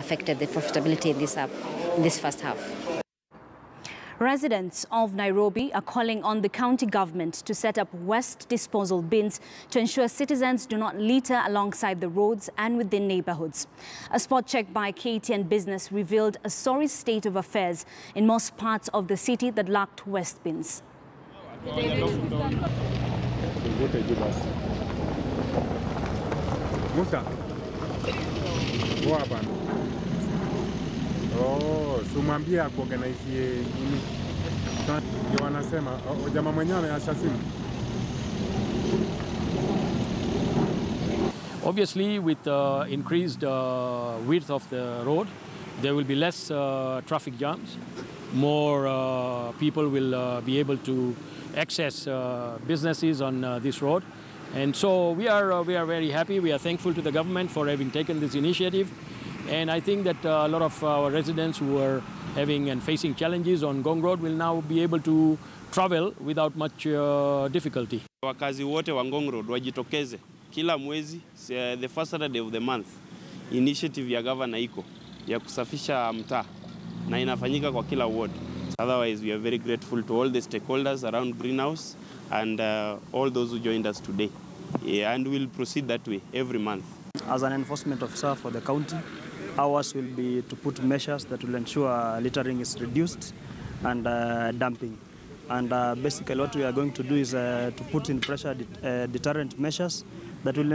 affected the profitability in this first half. Residents of Nairobi are calling on the county government to set up waste disposal bins to ensure citizens do not litter alongside the roads and within neighborhoods. A spot check by KTN Business revealed a sorry state of affairs in most parts of the city that lacked waste bins. Oh, sumambia kuorganize nini? Ndio wanasema jamaa mwenyewe ameacha simu. Obviously, with the increased width of the road, there will be less traffic jams. More people will be able to access businesses on this road. And so we are very happy. We are thankful to the government for having taken this initiative. And I think that a lot of our residents who are having and facing challenges on Ngong Road will now be able to travel without much difficulty. Wakazi wote wa Ngong Road wajitokeze kila mwezi, the first Saturday of the month. Initiative ya governor iko ya kusafisha mtaa na inafanyika kwa kila ward. Otherwise, we are very grateful to all the stakeholders around Greenhouse and all those who joined us today. Yeah, and we'll proceed that way every month. As an enforcement officer for the county, ours will be to put measures that will ensure littering is reduced and dumping. And basically what we are going to do is to put in pressure deterrent measures that will